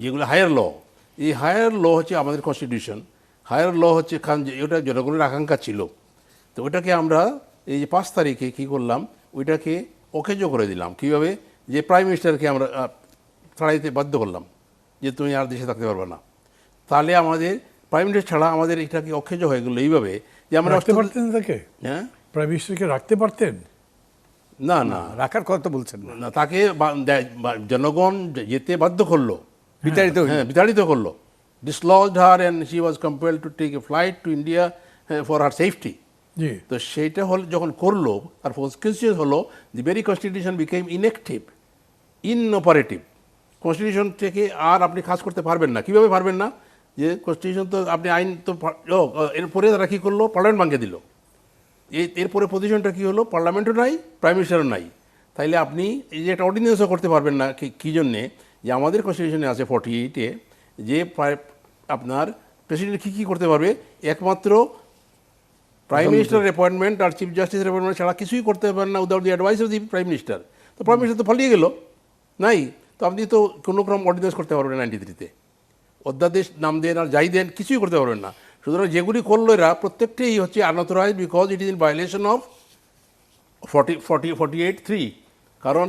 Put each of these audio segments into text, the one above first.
যেগুলো হায়ার ল, এই হায়ার ল হচ্ছে আমাদের কনস্টিটিউশন। হায়ার ল হচ্ছে ওটা জনগণের আকাঙ্ক্ষা ছিল। তো ওটাকে আমরা এই যে 5 তারিখে কী করলাম, ওইটাকে অকেজ করে দিলাম। কীভাবে? যে প্রাইম মিনিস্টারকে আমরা ছাড়াইতে বাধ্য করলাম যে তুমি আর দেশে থাকতে পারবে না। তাহলে আমাদের প্রাইম মিনিস্টার ছাড়া আমাদের এটাকে অকেজ হয়ে গেলো এইভাবে যে আমরা রাখতে পারতেন তাকে। হ্যাঁ, প্রাইম মিনিস্টারকে রাখতে পারতেন না না রাখার কথা বলছেন না, তাকে জনগণ যেতে বাধ্য করলো, বিতাড়িত হ্যাঁ বিতাড়িত করলো, dislodged her and she was compelled to take a flight to India for her safety. জি। তো সেইটা যখন করলো, তার কনসিকুয়েন্স হলো the very constitution became inactive, inoperative. Constitution থেকে আর আপনি কাজ করতে পারবেন না। কীভাবে পারবেন না? যে কনস্টিটিউশন তো আপনি আইন তো এরপরে তারা কী করলো, পার্লামেন্ট ভাঙিয়ে দিল। এরপরে পজিশনটা কী হলো, পার্লামেন্টও নাই, প্রাইম মিনিস্টারও নাই। তাইলে আপনি এই যে একটা অর্ডিন্যান্সও করতে পারবেন না। কী জন্যে? যে আমাদের কনস্টিটিউশনে আছে 48-এ যে আপনার প্রেসিডেন্ট কী কী করতে পারবে, একমাত্র প্রাইম মিনিস্টার অ্যাপয়েন্টমেন্ট আর চিফ জাস্টিসের অ্যাপয়েন্টমেন্ট ছাড়া কিছুই করতে পারেন না without the advice of the prime minister. তো প্রাইম মিনিস্টার তো পালিয়ে গেল, নাই। তো আপনি তো কোনো রকম অর্ডিন্যান্স করতে পারবেন 93-তে, অধ্যাদেশ নাম দেন আর যাই দেন, কিছুই করতে পারবেন না। সুতরাং যেগুলি করলো এরা প্রত্যেকটাই হচ্ছে unauthorised, because it is in violation of 48(3). কারণ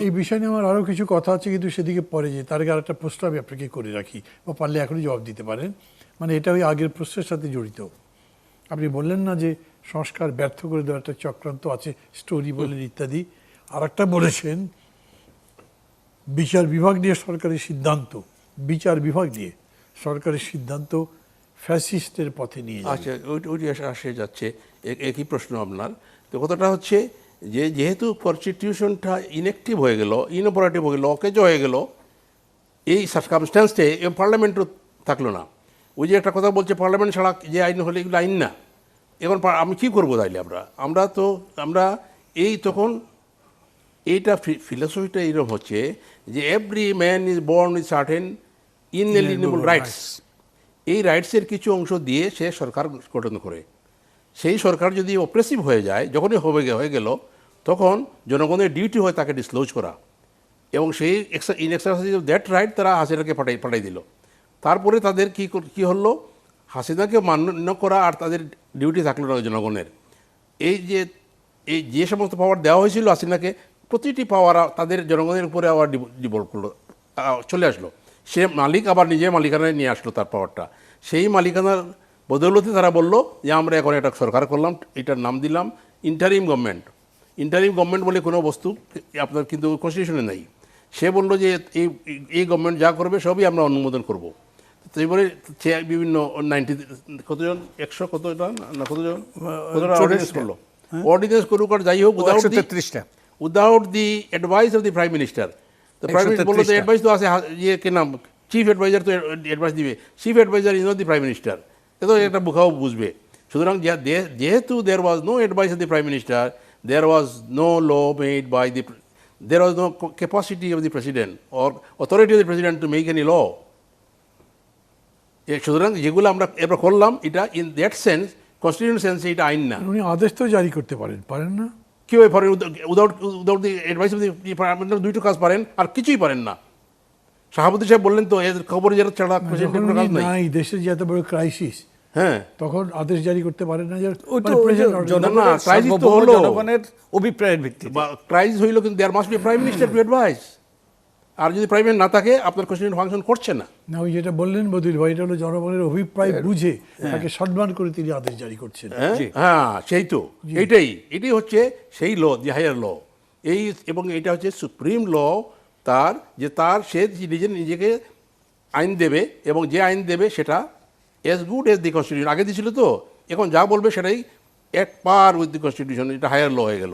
এই বিষয় নিয়ে আমার আরও কিছু কথা আছে, কিন্তু সেদিকে পরে যে তার আগে আরেকটা প্রশ্ন আমি আপনাকে করে রাখি, বা পারলে এখনই জবাব দিতে পারেন। মানে এটা ওই আগের প্রশ্নের সাথে জড়িত। আপনি বললেন না যে সংস্কার ব্যর্থ করে দেওয়ার একটা চক্রান্ত আছে, স্টোরি বলেন ইত্যাদি। আর একটা বলেছেন বিচার বিভাগ নিয়ে সরকারের সিদ্ধান্ত, বিচার বিভাগ নিয়ে সরকারের সিদ্ধান্ত ফ্যাসিস্টের পথে নিয়ে যাবে। আচ্ছা, ওইটি আসে যাচ্ছে একই প্রশ্ন আপনার। তো কথাটা হচ্ছে যে যেহেতু কনস্টিটিউশনটা ইনঅ্যাক্টিভ হয়ে গেল, ইনঅপারেটিভ হয়ে গেল, অকেজ হয়ে গেল, এই সার্কামস্ট্যান্সে পার্লামেন্টও থাকলো না। ওই যে একটা কথা বলছে পার্লামেন্ট ছাড়া যে আইন হলে এগুলো আইন না। এখন আমি কী করবো তাইলে? আমরা এই তখন এইটা ফিলোসফিটা এইরকম হচ্ছে যে every man is born with certain ইনএলিয়েনেবল rights. এই রাইটসের কিছু অংশ দিয়ে সে সরকার গঠন করে। সেই সরকার যদি অপ্রেসিভ হয়ে যায়, যখনই হয়ে গেল, তখন জনগণের ডিউটি হয় তাকে ডিসক্লোজ করা, এবং সেই in exercise of that right তারা হাসিনাকে পাঠাই দিল। তারপরে তাদের কী হলো, হাসিনাকে মান্য করা আর তাদের ডিউটি থাকলো না জনগণের। এই যে সমস্ত পাওয়ার দেওয়া হয়েছিল হাসিনাকে, প্রতিটি পাওয়ার তাদের জনগণের উপরে আবার ডিভলভ করলো, চলে আসলো। সে মালিক আবার নিজে মালিকানায় নিয়ে আসলো তার পাওয়ারটা। সেই মালিকানার বদৌলতে তারা বললো যে আমরা এখন একটা সরকার করলাম, এটার নাম দিলাম ইন্টারিম গভর্নমেন্ট। ইন্টারিম গভর্নমেন্ট বলে কোনো বস্তু আপনার কিন্তু কনস্টিটিউশনে নেই। সে বললো যে এই গভর্নমেন্ট যা করবে সবই আমরা অনুমোদন করবো। তো এবারে বিভিন্ন 90 কতজন 100 কতটা না কতজন অর্ডিনেন্স করলো, অর্ডিনেন্স করুক আর যাই হোক, without the advice of the prime minister. তো প্রাইম মিনিস্টার বললো তো অ্যাডভাইস তো আছে, কে নাম চিফ অ্যাডভাইজার, তো অ্যাডভাইস দিবে। Chief adviser is not the prime minister. এ তো একটা বুঝাও বুঝবে। সুতরাং যেহেতু there was no advice of the prime minister, there was no law made by the, there was no capacity of the president or authority of the president to make any law. সুতরাং যেগুলো আমরা এবার করলাম, এটা in that sense constitution সেন্সে এটা আইন না। উনি আদেশ তো জারি করতে পারেন না? কীভাবে পারেন? উইদাউট দি অ্যাডভাইস অফ দি দুইটো কাজ পারেন, আর কিছুই পারেন না। শাহাবুদ্দিন সাহেব বললেন তো এর খবর যারা ছাড়া নাই, দেশের যে এত বড় ক্রাইসিস, হ্যাঁ, তখন আদেশ জারি করতে পারেন না। জনগণের অভিপ্রায়ের ভিত্তিতে ক্রাইসিস হইল, কিন্তু there must be prime minister to advice. আর যদি প্রাইম মিনিস্টার না থাকে, আপনার কনস্টিটিউশন ফাংশন করছে না। না, ওই যেটা বললেন বদিল ভাই, এটা হলো জনগণের অভিপ্রায় বুঝে তাকে সম্মান করে তিনি আদেশ জারি করছেন। হ্যাঁ, সেই তো এটাই হচ্ছে সেই ল, দি হায়ার ল। এবং এটা হচ্ছে সুপ্রিম ল, সে নিজেকে আইন দেবে, এবং যে আইন দেবে সেটা as good as the constitution. আগে দিয়েছিল তো, এখন যা বলবে সেটাই এক পার উইথ দি কনস্টিটিউশন। এটা হায়ার ল হয়ে গেল।